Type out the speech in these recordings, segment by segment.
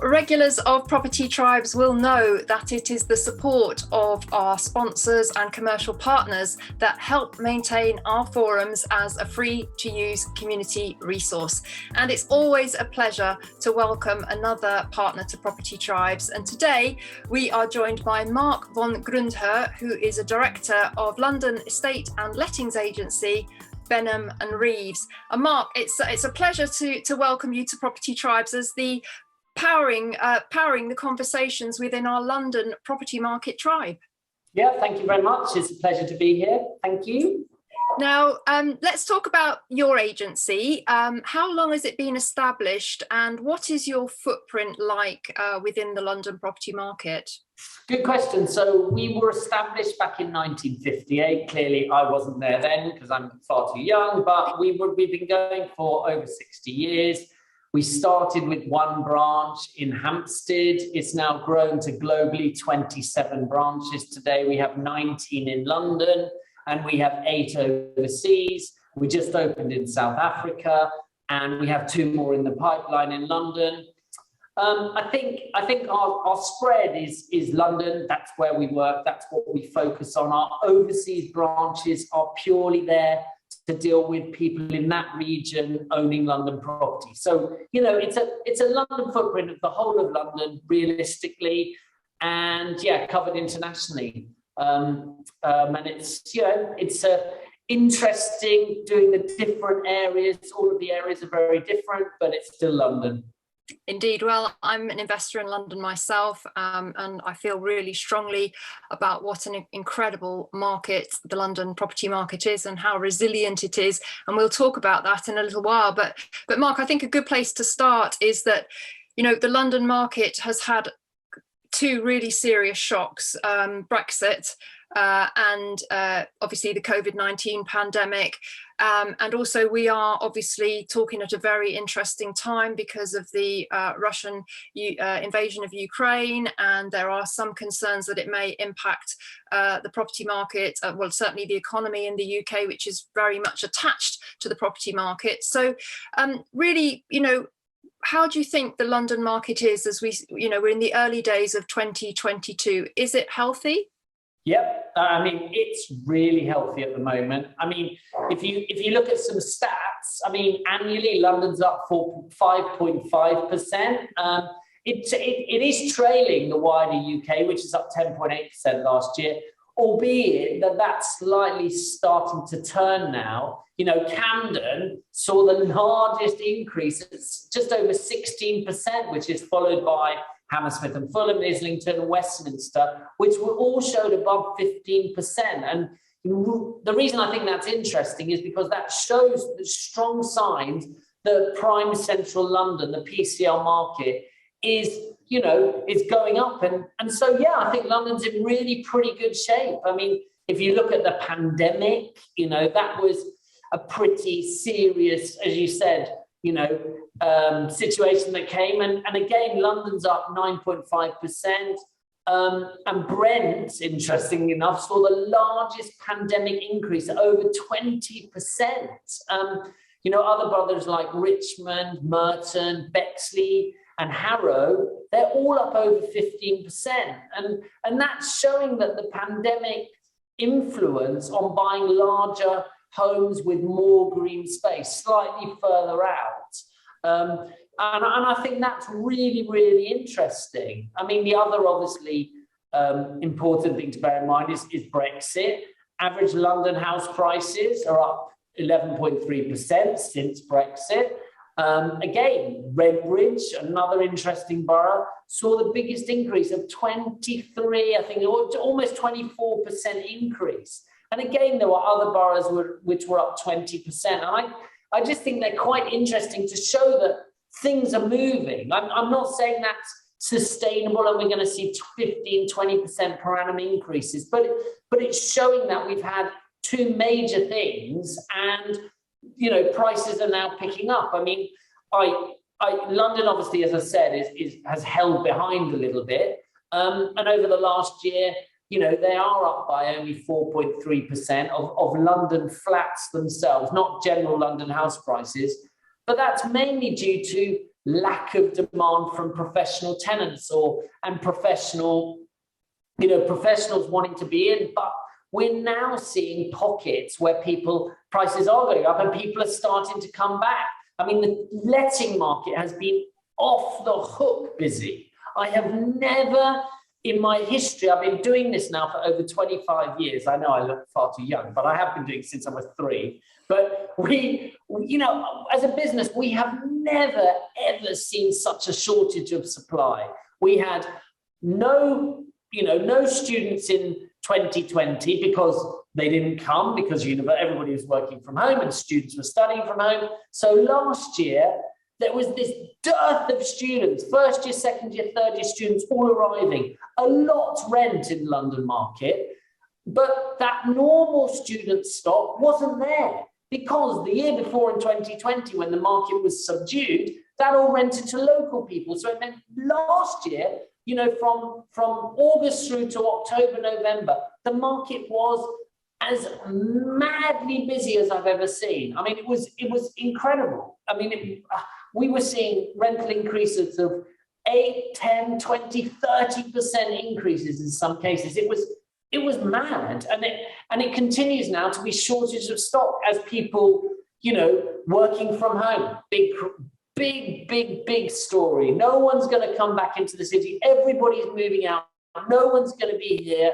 Well, regulars of Property Tribes will know that it is the support of our sponsors and commercial partners that help maintain our forums as a free-to-use community resource. And it's always a pleasure to welcome another partner to Property Tribes. And today we are joined by Marc von Grundherr, who is a director of London estate and lettings agency Benham and Reeves. And Marc, it's a pleasure to welcome you to Property Tribes as the powering the conversations within our London property market tribe. Yeah, thank you very much. It's a pleasure to be here. Thank you. Now, let's talk about your agency. How long has it been established, and what is your footprint like within the London property market? Good question. So we were established back in 1958. Clearly, I wasn't there then because I'm far too young, but we've been going for over 60 years. We started with one branch in Hampstead. It's now grown to globally 27 branches. Today we have 19 in London and we have 8 overseas. We just opened in South Africa and we have 2 more in the pipeline in London. I think our spread is London. That's where we work. That's what we focus on. Our overseas branches are purely there to deal with people in that region owning London property. So, you know, it's a London footprint of the whole of London, realistically, and yeah, covered internationally. And it's, you know, it's interesting doing the different areas. All of the areas are very different, but it's still London. Indeed. Well, I'm an investor in London myself, and I feel really strongly about what an incredible market the London property market is and how resilient it is. And we'll talk about that in a little while. But Marc, I think a good place to start is that, you know, the London market has had 2 really serious shocks, Brexit and obviously the COVID-19 pandemic. And also we are obviously talking at a very interesting time because of the Russian invasion of Ukraine, and there are some concerns that it may impact the property market, well, certainly the economy in the UK, which is very much attached to the property market. So really, you know, how do you think the London market is as we, you know, we're in the early days of 2022? Is it healthy? Yep, I mean, it's really healthy at the moment. I mean, if you look at some stats, I mean, annually London's up 5.5%. It is trailing the wider UK, which is up 10.8% last year, albeit that's slightly starting to turn now. You know, Camden saw the largest increase. It's just over 16%, which is followed by Hammersmith and Fulham, Islington, Westminster, which were all showed above 15%. And the reason I think that's interesting is because that shows the strong signs that prime central London, the PCL market, is, you know, is going up. And so, yeah, I think London's in really pretty good shape. I mean, if you look at the pandemic, you know, that was a pretty serious, as you said, you know, situation that came. And again, London's up 9.5%. And Brent, interestingly enough, saw the largest pandemic increase, over 20%. You know, other boroughs like Richmond, Merton, Bexley, and Harrow, they're all up over 15%. And that's showing that the pandemic influence on buying larger homes with more green space, slightly further out. And I think that's really, really interesting. I mean, the other obviously important thing to bear in mind is Brexit. Average London house prices are up 11.3% since Brexit. Again, Redbridge, another interesting borough, saw the biggest increase of 23, I think, almost 24% increase. And again, there were other boroughs which were up 20%. And I just think they're quite interesting to show that things are moving. I'm not saying that's sustainable and we're going to see 15, 20% per annum increases, but it's showing that we've had 2 major things and, you know, prices are now picking up. I mean, London, obviously, as I said, has held behind a little bit. And over the last year, you know, they are up by only 4.3% of London flats themselves, not general London house prices. But that's mainly due to lack of demand from professional tenants and professionals wanting to be in. But we're now seeing pockets where prices are going up and people are starting to come back. I mean, the letting market has been off the hook busy. I have never in my history, I've been doing this now for over 25 years. I know I look far too young, but I have been doing it since I was 3. But as a business, we have never, ever seen such a shortage of supply. We had no students in 2020 because they didn't come, because everybody was working from home and students were studying from home. So last year, there was this dearth of students, first year, second year, third year students all arriving. A lot rent in the London market, but that normal student stock wasn't there because the year before in 2020, when the market was subdued, that all rented to local people. So it meant last year, from August through to October, November, the market was as madly busy as I've ever seen. I mean, it was incredible. I mean, we were seeing rental increases of 8, 10, 20, 30% increases in some cases. It was mad. And it continues now to be shortage of stock as people, working from home. Big story. No one's going to come back into the city. Everybody's moving out. No one's going to be here.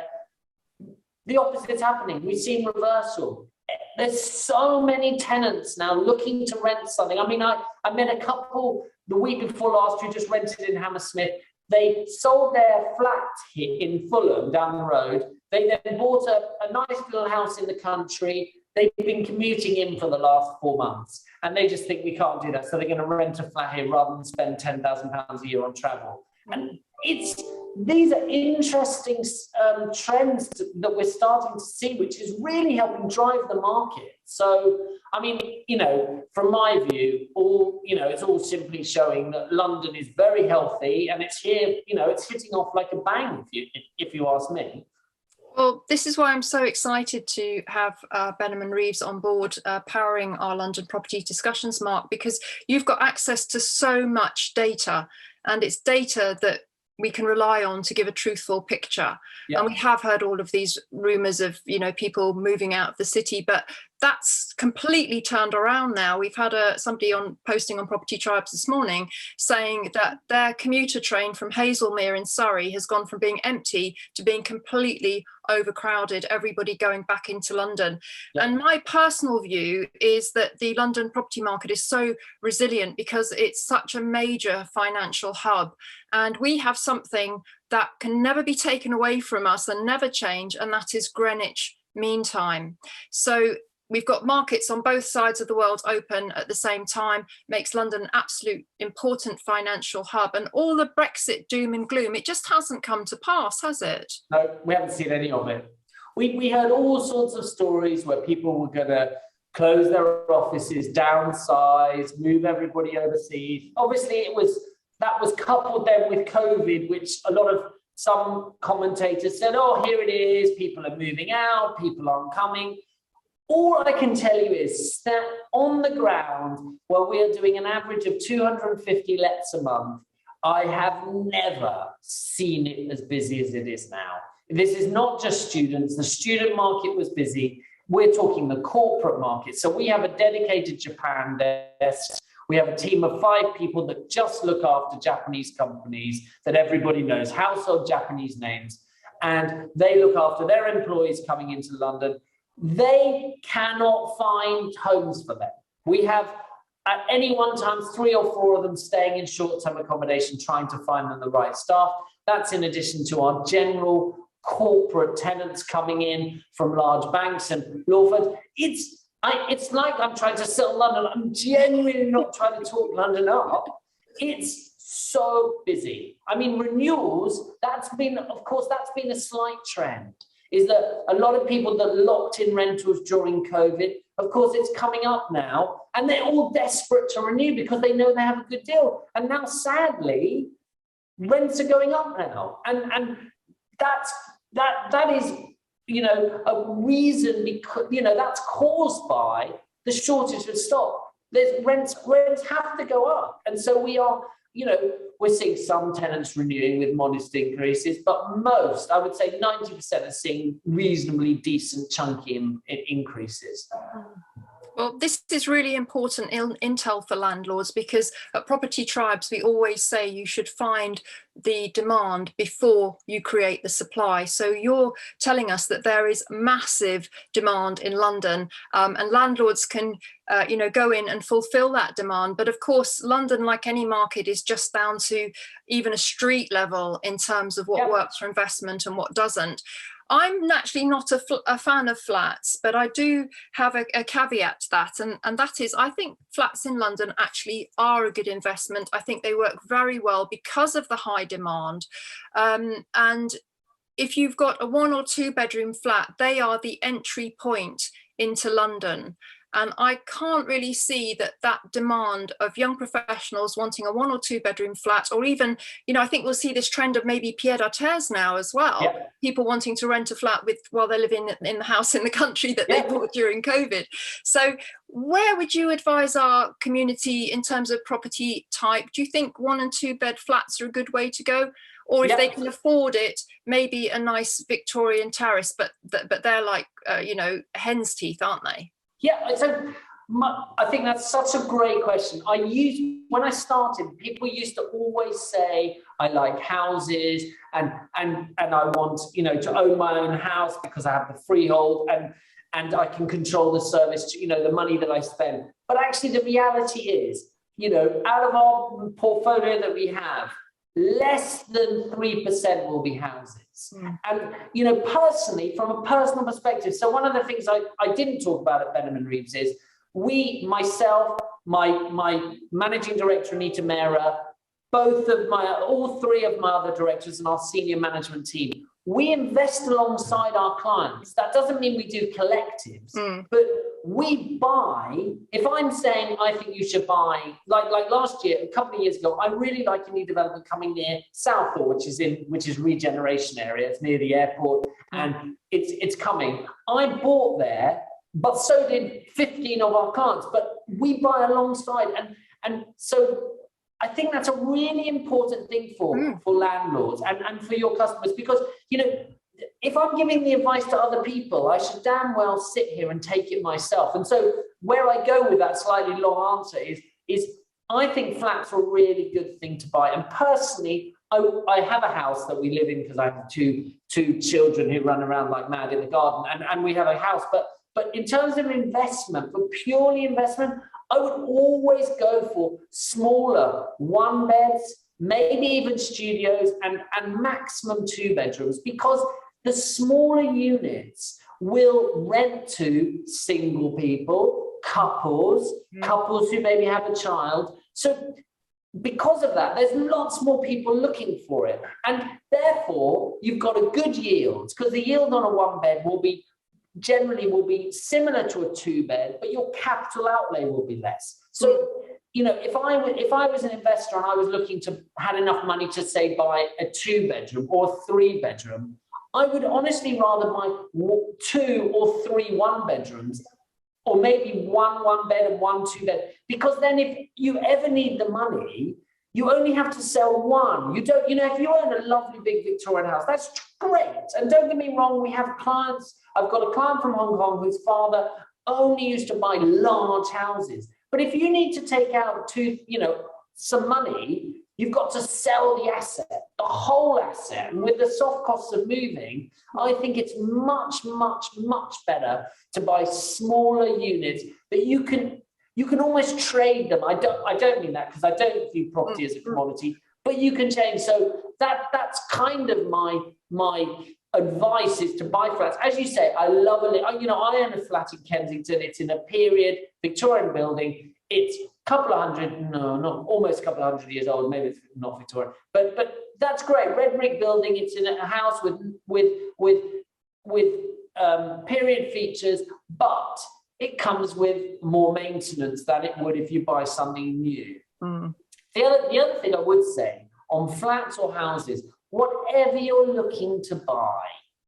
The opposite's happening. We've seen reversal. There's so many tenants now looking to rent something. I mean, I met a couple the week before last who just rented in Hammersmith. They sold their flat here in Fulham down the road. They then bought a nice little house in the country. They've been commuting in for the last 4 months, and they just think we can't do that. So they're going to rent a flat here rather than spend £10,000 a year on travel. And these are interesting trends that we're starting to see, which is really helping drive the market. So, I mean, from my view, it's all simply showing that London is very healthy and it's here, it's hitting off like a bang, if you ask me. Well, this is why I'm so excited to have Benham and Reeves on board powering our London property discussions, Mark, because you've got access to so much data, and it's data that we can rely on to give a truthful picture. Yeah. And we have heard all of these rumours of, people moving out of the city, but that's completely turned around now. We've had somebody posting on Property Tribes this morning saying that their commuter train from Hazelmere in Surrey has gone from being empty to being completely overcrowded, everybody going back into London. Yeah. And my personal view is that the London property market is so resilient because it's such a major financial hub. And we have something that can never be taken away from us and never change, and that is Greenwich Mean Time. So we've got markets on both sides of the world open at the same time, makes London an absolute important financial hub. And all the Brexit doom and gloom, it just hasn't come to pass, has it? No, we haven't seen any of it. We heard all sorts of stories where people were going to close their offices, downsize, move everybody overseas. Obviously, that was coupled then with COVID, which some commentators said, oh, here it is, people are moving out, people aren't coming. All I can tell you is that on the ground, where we are doing an average of 250 lets a month, I have never seen it as busy as it is now. This is not just students. The student market was busy. We're talking the corporate market. So we have a dedicated Japan desk. We have a team of 5 people that just look after Japanese companies that everybody knows, household Japanese names, and they look after their employees coming into London. They cannot find homes for them. We have at any one time 3 or 4 of them staying in short-term accommodation, trying to find them the right staff. That's in addition to our general corporate tenants coming in from large banks and law firms. It's like I'm trying to sell London. I'm genuinely not trying to talk London up. It's so busy. I mean, renewals, that's been a slight trend. Is that a lot of people that locked in rentals during COVID, of course, it's coming up now, and they're all desperate to renew because they know they have a good deal. And now, sadly, rents are going up now. And that is, a reason, because, that's caused by the shortage of stock. rents have to go up. And so we are, we're seeing some tenants renewing with modest increases, but most, I would say 90% are seeing reasonably decent, chunky increases. Well, this is really important intel for landlords, because at Property Tribes, we always say you should find the demand before you create the supply. So you're telling us that there is massive demand in London, and landlords can go in and fulfill that demand. But of course, London, like any market, is just down to even a street level in terms of what works for investment and what doesn't. I'm naturally not a fan of flats, but I do have a caveat to that, and that is, I think flats in London actually are a good investment. I think they work very well because of the high demand. And if you've got a 1 or 2 bedroom flat, they are the entry point into London. And I can't really see that demand of young professionals wanting a 1 or 2 bedroom flat, or even, I think we'll see this trend of maybe pied-à-terres now as well. Yeah. People wanting to rent a flat while they're living in the house in the country that they bought during COVID. So where would you advise our community in terms of property type? Do you think 1 and 2 bed flats are a good way to go? Or if they can afford it, maybe a nice Victorian terrace, but they're like, hen's teeth, aren't they? Yeah, so I think that's such a great question. When I started, people used to always say, I like houses and I want, to own my own house because I have the freehold and I can control the service, the money that I spend. But actually the reality is, out of our portfolio that we have, less than 3% will be houses. And, personally, from a personal perspective, so one of the things I didn't talk about at Benham and Reeves is myself, my managing director, Anita Mera, all 3 of my other directors and our senior management team, we invest alongside our clients. That doesn't mean we do collectives, but we buy. If I'm saying I think you should buy, like last year, a couple of years ago, I really like a new development coming near Southall, which is regeneration area. It's near the airport, and it's coming. I bought there, but so did 15 of our clients. But we buy alongside, and so I think that's a really important thing for landlords and for your customers, because, if I'm giving the advice to other people, I should damn well sit here and take it myself. And so where I go with that slightly long answer is I think flats are a really good thing to buy. And personally, I have a house that we live in because I have two children who run around like mad in the garden, and we have a house. But in terms of investment, for purely investment, I would always go for smaller 1 beds, maybe even studios, and maximum 2 bedrooms, because the smaller units will rent to single people, couples who maybe have a child. So because of that, there's lots more people looking for it. And therefore, you've got a good yield, because the yield on a 1 bed generally will be similar to a 2 bed, but your capital outlay will be less. So, if I was an investor and I was had enough money to say buy a 2 bedroom or 3 bedroom, I would honestly rather buy 2 or 3 1 bedrooms, or maybe 1 bed and 1 2 bed, because then if you ever need the money, you only have to sell 1. You don't, if you own a lovely big Victorian house, that's great. And don't get me wrong, we have clients. I've got a client from Hong Kong whose father only used to buy large houses. But if you need to take out some money, you've got to sell the asset, the whole asset. And with the soft costs of moving, I think it's much, much, much better to buy smaller units that you can almost trade them. I don't mean that, because I don't view property as a commodity, but you can change. So that's kind of my advice, is to buy flats. As you say, I love it. I own a flat in Kensington. It's in a period Victorian building. It's almost a couple of hundred years old. Maybe it's not Victorian, but that's great. Red brick building. It's in a house with period features, but it comes with more maintenance than it would if you buy something new. The other thing I would say on flats or houses, whatever you're looking to buy,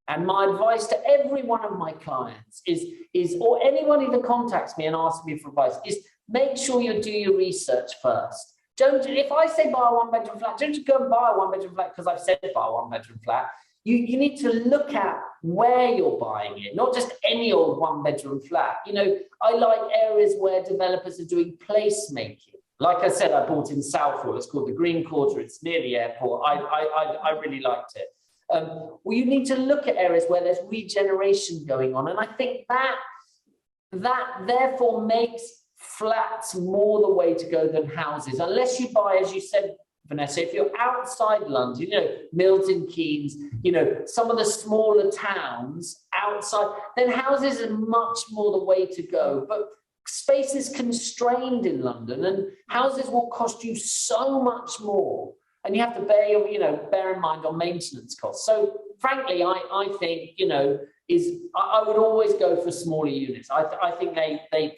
and my advice to every one of my clients is or anyone who contacts me and asks me for advice, is make sure you do your research first. If I say buy a one-bedroom flat, don't just go and buy a one-bedroom flat because I've said buy a one-bedroom flat. You need to look at where you're buying it, not just any old one-bedroom flat. I like areas where developers are doing placemaking. Like I said, I bought in Southall. It's called the Green Quarter. It's near the airport. I really liked it. Well, you need to look at areas where there's regeneration going on. And I think that therefore makes flats more the way to go than houses, unless you buy, as you said, Vanessa, if you're outside London, Milton Keynes, some of the smaller towns outside, then houses are much more the way to go. But space is constrained in London, and houses will cost you so much more. And you have to bear in mind on maintenance costs. So frankly, I think, I would always go for smaller units. I think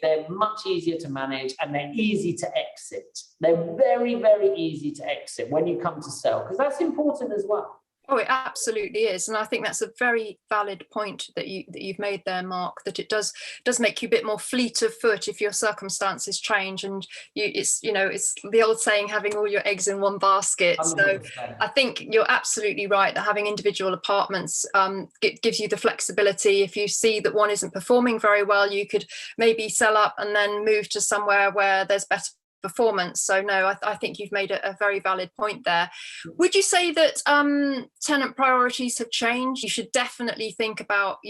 they're much easier to manage, and they're easy to exit. They're very, very easy to exit when you come to sell, because that's important as well. Oh, it absolutely is, and I think that's a very valid point that you've made there, Mark. That it does make you a bit more fleet of foot if your circumstances change, and it's the old saying, having all your eggs in one basket. 100%. So I think you're absolutely right that having individual apartments gives you the flexibility. If you see that one isn't performing very well, you could maybe sell up and then move to somewhere where there's better performance. So no, I think you've made a very valid point there. Would you say that tenant priorities have changed? You should definitely think about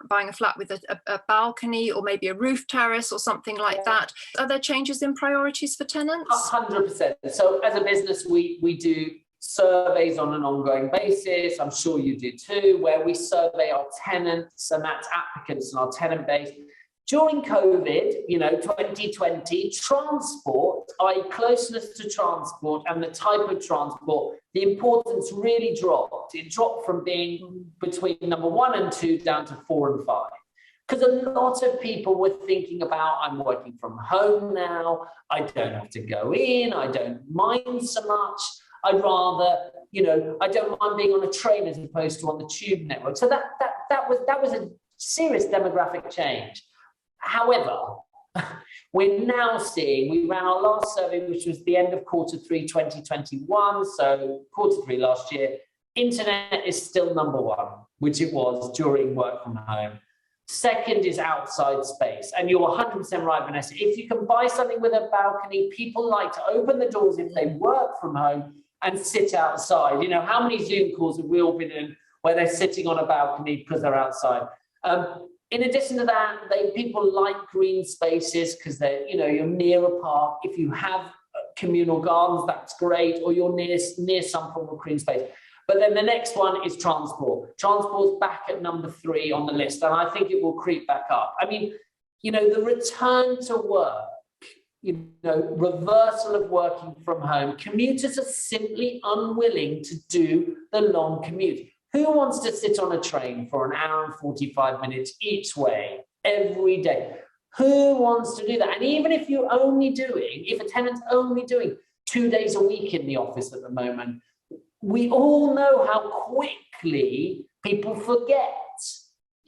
buying a flat with a balcony or maybe a roof terrace or something like that. Are there changes in priorities for tenants? 100%. So as a business, we do surveys on an ongoing basis. I'm sure you do too, where we survey our tenants, and that's applicants in our tenant base. During COVID, 2020, transport, i.e. closeness to transport and the type of transport, the importance really dropped. It dropped from being between number 1 and 2 down to 4 and 5. Because a lot of people were thinking about, I'm working from home now, I don't have to go in, I don't mind so much. I'd rather, I don't mind being on a train as opposed to on the tube network. So that was a serious demographic change. However, we're now seeing, we ran our last survey, which was the end of Q3 2021, so Q3 last year, internet is still number 1, which it was during work from home. Second is outside space. And you're 100% right, Vanessa. If you can buy something with a balcony, people like to open the doors if they work from home and sit outside. How many Zoom calls have we all been in where they're sitting on a balcony because they're outside? In addition to that, people like green spaces because you're near a park. If you have communal gardens, that's great, or you're near some form of green space. But then the next one is transport. Transport's back at number 3 on the list, and I think it will creep back up. I mean, the return to work, reversal of working from home. Commuters are simply unwilling to do the long commute. Who wants to sit on a train for an hour and 45 minutes each way every day? Who wants to do that? And even if if a tenant's only doing 2 days a week in the office at the moment, we all know how quickly people forget.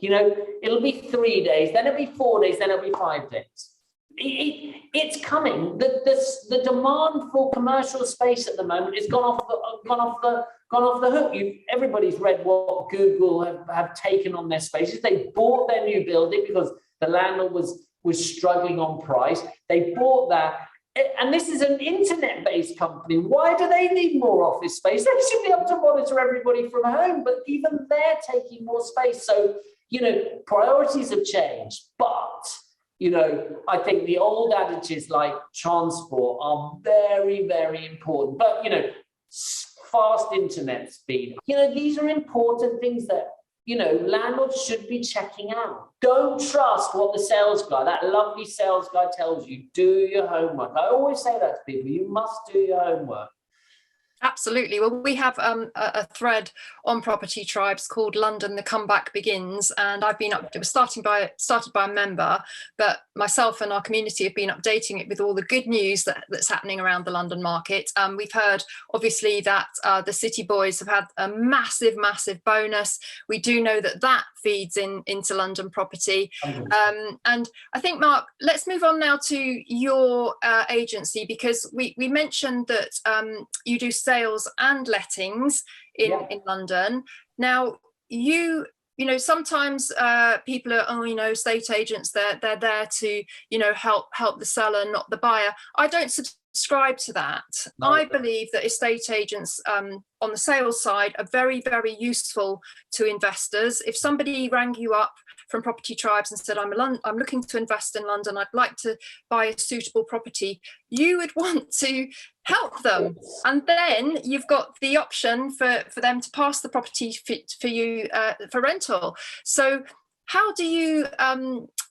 It'll be 3 days, then it'll be 4 days, then it'll be 5 days. It's coming. The demand for commercial space at the moment has gone off the hook. Everybody's read what Google have taken on their spaces. They bought their new building because the landlord was struggling on price. They bought that. And this is an internet-based company. Why do they need more office space? They should be able to monitor everybody from home, but even they're taking more space. So, priorities have changed. But, I think the old adages like transport are very, very important. But, fast internet speed. These are important things that, landlords should be checking out. Don't trust what the sales guy, that lovely sales guy tells you. Do your homework. I always say that to people. You must do your homework. Absolutely. Well, we have a thread on Property Tribes called "London: The Comeback Begins," and I've been it was started by a member, but myself and our community have been updating it with all the good news that's happening around the London market. We've heard, obviously, that the City Boys have had a massive bonus. We do know that feeds into London property, and I think, Mark, let's move on now to your agency, because we mentioned that you do sales and lettings in London. Now, you know, sometimes people are, estate agents, they're there to, help the seller, not the buyer. I don't subscribe to that. No. I believe that estate agents on the sales side are very, very useful to investors. If somebody rang you up from Property Tribes and said, I'm looking to invest in London, I'd like to buy a suitable property, you would want to help them. And then you've got the option for them to pass the property for you for rental. So how do you,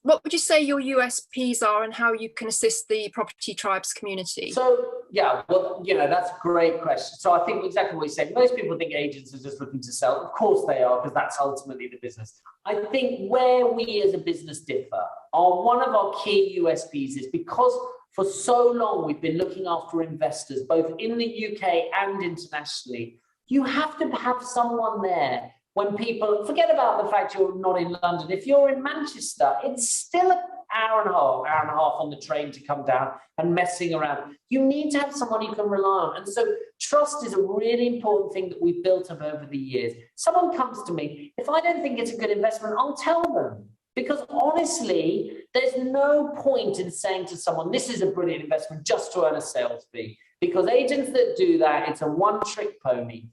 what would you say your USPs are, and how you can assist the Property Tribes community? So, yeah, well, that's a great question. So I think exactly what you said. Most people think agents are just looking to sell. Of course they are, because that's ultimately the business. I think where we as a business differ, one of our key USPs is because for so long we've been looking after investors, both in the UK and internationally. You have to have someone there when people forget about the fact you're not in London. If you're in Manchester, it's still an hour and a half on the train to come down and messing around. You need to have someone you can rely on. And so trust is a really important thing that we've built up over the years. Someone comes to me, if I don't think it's a good investment, I'll tell them. Because honestly, there's no point in saying to someone, this is a brilliant investment just to earn a sales fee. Because agents that do that, it's a one-trick pony.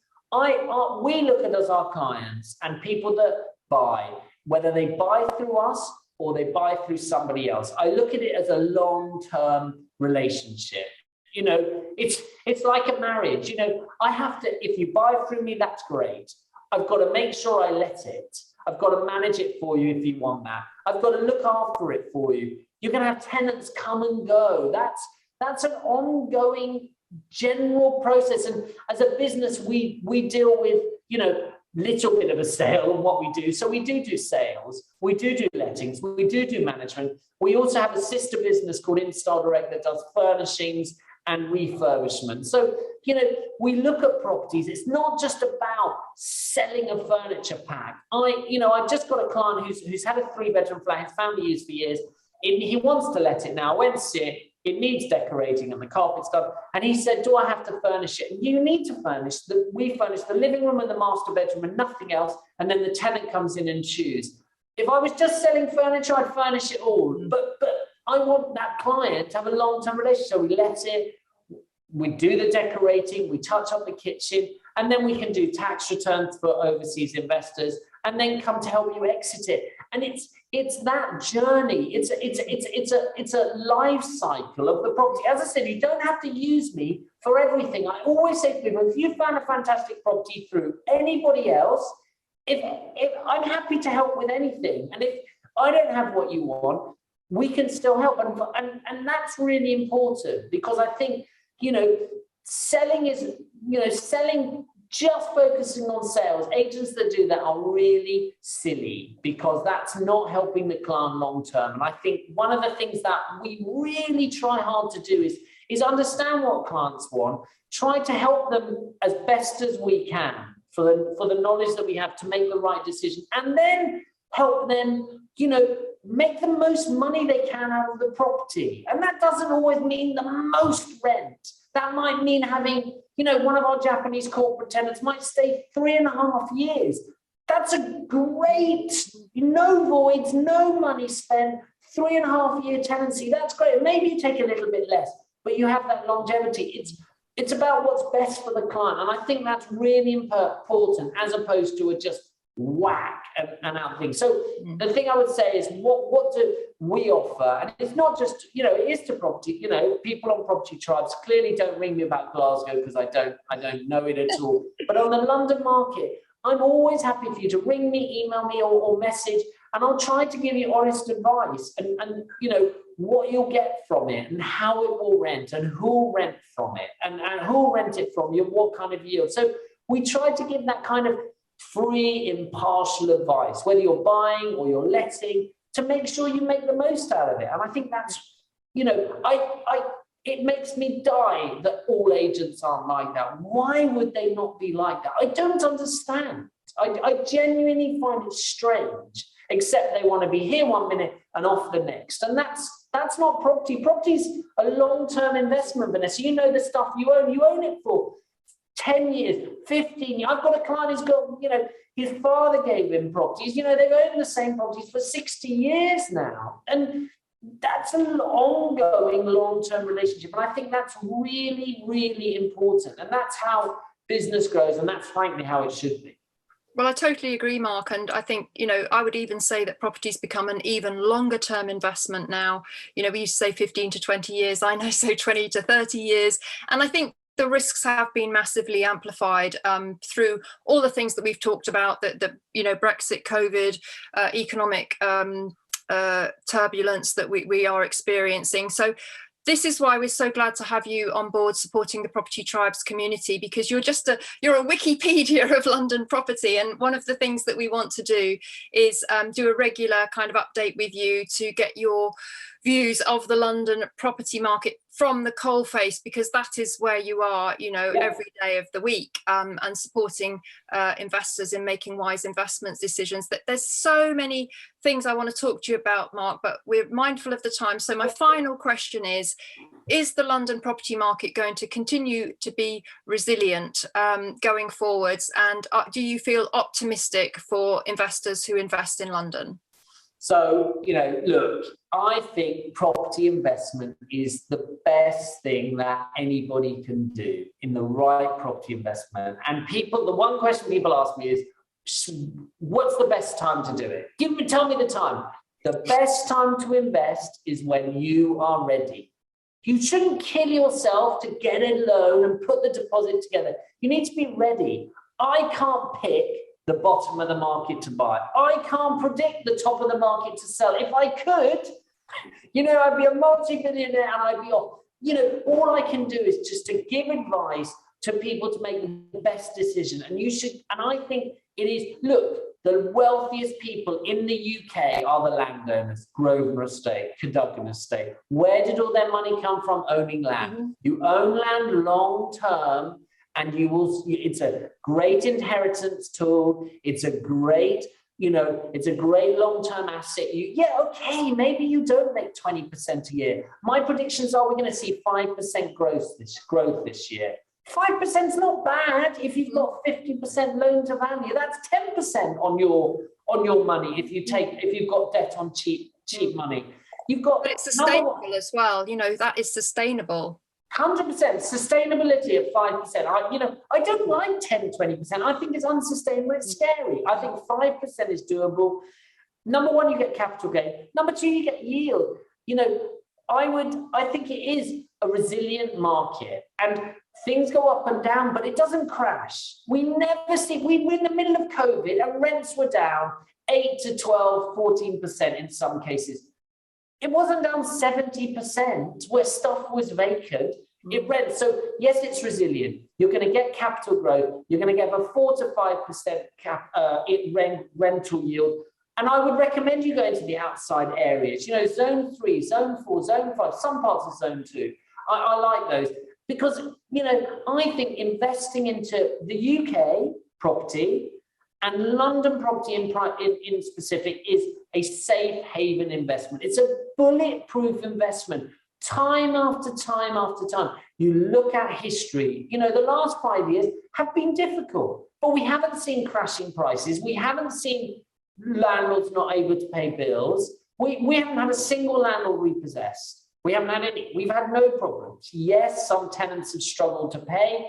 We look at as our clients and people that buy, whether they buy through us or they buy through somebody else. I look at it as a long-term relationship. It's like a marriage. I have to, if you buy through me, that's great. I've got to make sure I let it. I've got to manage it for you if you want that. I've got to look after it for you. You're going to have tenants come and go. That's an ongoing general process. And as a business, we deal with, little bit of a sale on what we do. So we do sales, we do lettings, we do management. We also have a sister business called Install Direct that does furnishings and refurbishment. So, we look at properties. It's not just about selling a furniture pack. I've just got a client who's had a 3-bedroom flat, his family used for years. He wants to let it now. I went to see it. It needs decorating and the carpet's done. And he said, do I have to furnish it? And you need to furnish. We furnish the living room and the master bedroom and nothing else. And then the tenant comes in and choose. If I was just selling furniture, I'd furnish it all. But I want that client to have a long-term relationship. So we let it, we do the decorating, we touch up the kitchen, and then we can do tax returns for overseas investors, and then come to help you exit it. And it's that journey. It's a life cycle of the property. As I said, you don't have to use me for everything. I always say to people, if you found a fantastic property through anybody else, if I'm happy to help with anything, and if I don't have what you want, we can still help. And that's really important, because I think, selling is, selling just focusing on sales. Agents that do that are really silly, because that's not helping the client long term. And I think one of the things that we really try hard to do is understand what clients want, try to help them as best as we can for the knowledge that we have to make the right decision, and then help them, make the most money they can out of the property. And that doesn't always mean the most rent. That might mean having, one of our Japanese corporate tenants might stay 3.5 years. That's a great, no voids, no money spent, 3.5-year tenancy. That's great. Maybe you take a little bit less, but you have that longevity. It's about what's best for the client. And I think that's really important, as opposed to just whack and out thing. So the thing I would say is, what do we offer? And it's not just, it is to property, people on Property Tribes clearly don't ring me about Glasgow, because I don't know it at all. But on the London market, I'm always happy for you to ring me, email me, or message. and I'll try to give you honest advice and you know, what you'll get from it and how it will rent and who will rent from it and who will rent it from you, what kind of yield. So we try to give that kind of free, impartial advice, whether you're buying or you're letting, to make sure you make the most out of it. And I think that's, you know, it makes me die that all agents aren't like that. Why would they not be like that? I don't understand. I genuinely find it strange, except they want to be here one minute and off the next. And that's not property. Property's a long-term investment, Vanessa. You know the stuff you own it for 10 years, 15 years. I've got a client who's got, you know, his father gave him properties. You know, they've owned the same properties for 60 years now. And that's an ongoing long-term relationship. And I think that's really, really important. And that's how business grows. And that's frankly how it should be. Well, I totally agree, Mark. And I think, you know, I would even say that property's become an even longer term investment now. You know, we used to say 15 to 20 years. I now say 20 to 30 years. And I think the risks have been massively amplified through all the things that we've talked about, that you know, Brexit, COVID, economic turbulence that we are experiencing. So this is why we're so glad to have you on board supporting the Property Tribes community, because you're a Wikipedia of London property. And one of the things that we want to do is do a regular kind of update with you to get your views of the London property market from the coalface, because that is where you are, you know, every day of the week, and supporting investors in making wise investment decisions. That there's so many things I want to talk to you about, Mark, but we're mindful of the time. So my final question is the London property market going to continue to be resilient going forwards? And do you feel optimistic for investors who invest in London? So, you know, look, I think property investment is the best thing that anybody can do in the right property investment. And people, the one question people ask me is, what's the best time to do it? Tell me the time. The best time to invest is when you are ready. You shouldn't kill yourself to get a loan and put the deposit together. You need to be ready. I can't pick the bottom of the market to buy. I can't predict the top of the market to sell. If I could, you know, I'd be a multi-billionaire and I'd be off. You know, all I can do is just to give advice to people to make the best decision. And you should, and I think it is, look, the wealthiest people in the UK are the landowners, Grosvenor Estate, Cadogan Estate. Where did all their money come from? Owning land. Mm-hmm. You own land long term, and you will, it's a great inheritance tool. It's a great, you know, it's a great long-term asset. Okay, maybe you don't make 20% a year. My predictions are we're going to see 5% growth this year. 5% is not bad if you've got 50% loan to value. That's 10% on your money if you've got debt on cheap money. You've got, but it's sustainable as well. You know, that is sustainable. 100% sustainability at 5%. I don't like 10, 20%. I think it's unsustainable. It's scary. I think 5% is doable. Number one, you get capital gain. Number two, you get yield. You know, I think it is a resilient market, and things go up and down, but it doesn't crash. We were in the middle of COVID and rents were down 8 to 12, 14% in some cases. It wasn't down 70% where stuff was vacant. It rents. So yes, it's resilient. You're going to get capital growth. You're going to get a 4 to 5% rental yield. And I would recommend you go into the outside areas. You know, zone 3, zone 4, zone 5, some parts of zone 2. I like those because, you know, I think investing into the UK property and London property in specific is a safe haven investment. It's a bulletproof investment. Time after time after time. You look at history, you know, the last 5 years have been difficult, but we haven't seen crashing prices. We haven't seen landlords not able to pay bills. We haven't had a single landlord repossessed. We haven't had any. We've had no problems. Yes, some tenants have struggled to pay,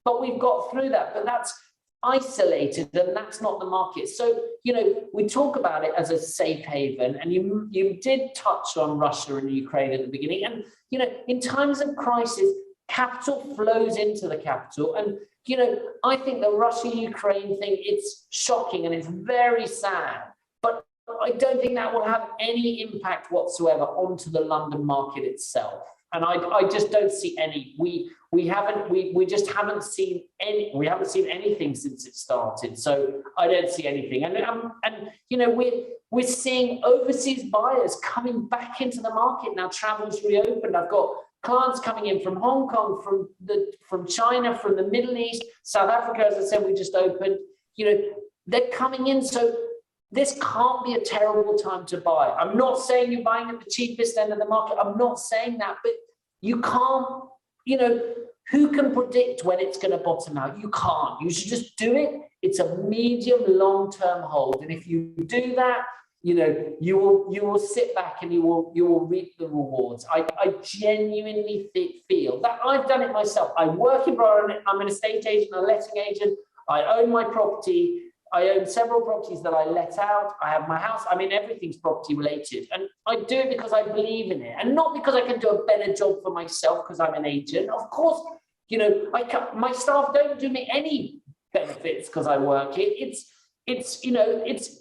but we've got through that. But that's isolated, and that's not the market. So, you know, we talk about it as a safe haven, and you did touch on Russia and Ukraine at the beginning. And, you know, in times of crisis, capital flows into the capital. And, you know, I think the Russia-Ukraine thing, it's shocking and it's very sad. But I don't think that will have any impact whatsoever onto the London market itself. And I just don't see any. We just haven't seen any. We haven't seen anything since it started. So I don't see anything. And you know, we're seeing overseas buyers coming back into the market now. Travel's reopened. I've got clients coming in from Hong Kong, from China, from the Middle East, South Africa. As I said, we just opened. You know, they're coming in. So this can't be a terrible time to buy. I'm not saying you're buying at the cheapest end of the market. I'm not saying that, but you can't, you know, who can predict when it's going to bottom out? You can't. You should just do it. It's a medium, long-term hold. And if you do that, you know, you will sit back and you will reap the rewards. I genuinely feel that. I've done it myself. I work in Brighton. I'm an estate agent, a letting agent. I own my property. I own several properties that I let out. I have my house. I mean, everything's property related. And I do it because I believe in it. And not because I can do a better job for myself because I'm an agent. Of course, you know, my staff don't do me any benefits because I work it. It's you know, it's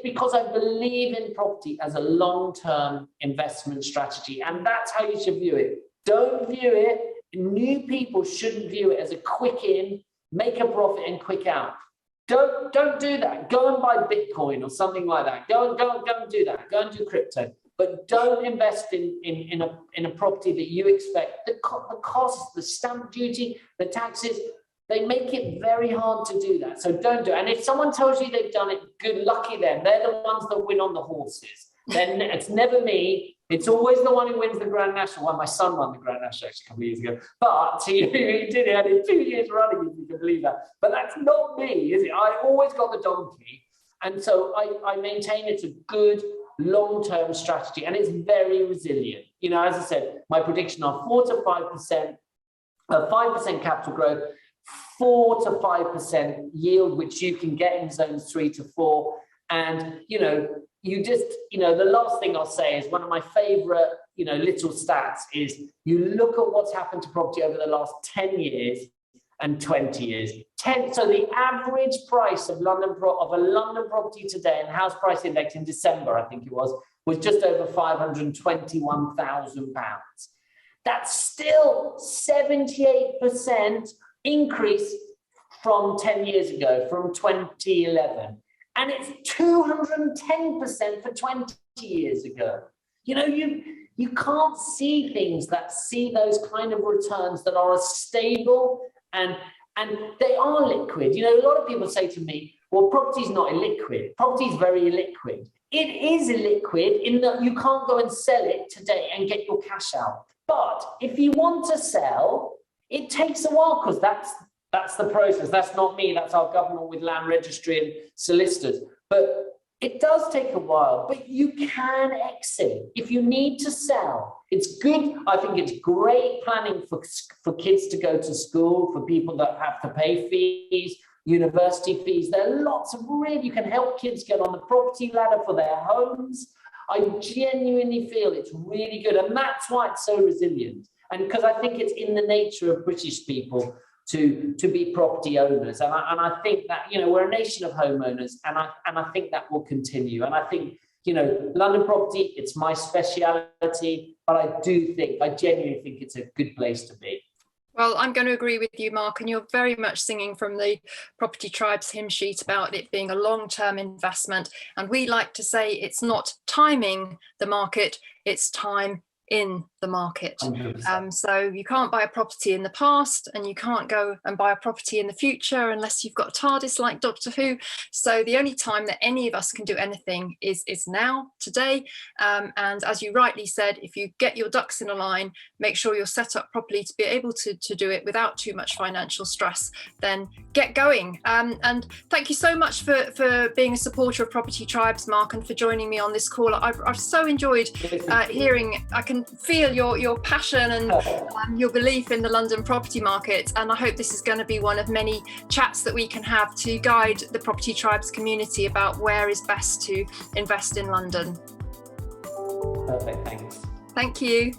because I believe in property as a long-term investment strategy. And that's how you should view it. Don't view it. New people shouldn't view it as a quick in, make a profit and quick out. Don't do that. Go and buy Bitcoin or something like that. Go and do that. Go and do crypto. But don't invest in a property that you expect the costs, the stamp duty, the taxes. They make it very hard to do that. So don't do it. And if someone tells you they've done it, good lucky them. They're the ones that win on the horses. Then it's never me. It's always the one who wins the Grand National. Well, my son won the Grand National actually a couple of years ago. But he did it. In 2 years running, if you can believe that. But that's not me, is it? I always got the donkey. And so I maintain it's a good long-term strategy. And it's very resilient. You know, as I said, my prediction are 4 to 5%, 5% capital growth, 4 to 5% yield, which you can get in zones 3 to 4. And, you know, the last thing I'll say is one of my favorite, you know, little stats is you look at what's happened to property over the last 10 years and 20 years. So the average price of a London property today, and house price index in December, I think it was just over £521,000. That's still 78% increase from 10 years ago, from 2011. And it's 210% for 20 years ago. You know, you can't see things that see those kind of returns that are stable and they are liquid. You know, a lot of people say to me, well, property's not illiquid. Property's very illiquid. It is illiquid in that you can't go and sell it today and get your cash out. But if you want to sell, it takes a while because that's the process. That's not me. That's our government with land registry and solicitors. But it does take a while, but you can exit if you need to sell. It's good. I think it's great planning for kids to go to school, for people that have to pay fees, university fees. There are lots of you can help kids get on the property ladder for their homes. I genuinely feel it's really good. And that's why it's so resilient. And because I think it's in the nature of British people to be property owners. And I think that, you know, we're a nation of homeowners, and I think that will continue. And I think, you know, London property, it's my speciality, but I genuinely think it's a good place to be. Well, I'm going to agree with you, Mark, and you're very much singing from the Property Tribe's hymn sheet about it being a long-term investment. And we like to say it's not timing the market, it's time in the market. So you can't buy a property in the past, and you can't go and buy a property in the future unless you've got a TARDIS like Doctor Who. So the only time that any of us can do anything is now, today. And as you rightly said, if you get your ducks in a line, make sure you're set up properly to be able to do it without too much financial stress, then get going. And thank you so much for being a supporter of Property Tribes, Mark, and for joining me on this call. I've so enjoyed hearing. I can feel your passion and your belief in the London property market, and I hope this is going to be one of many chats that we can have to guide the Property Tribes community about where is best to invest in London. Perfect, thanks. Thank you.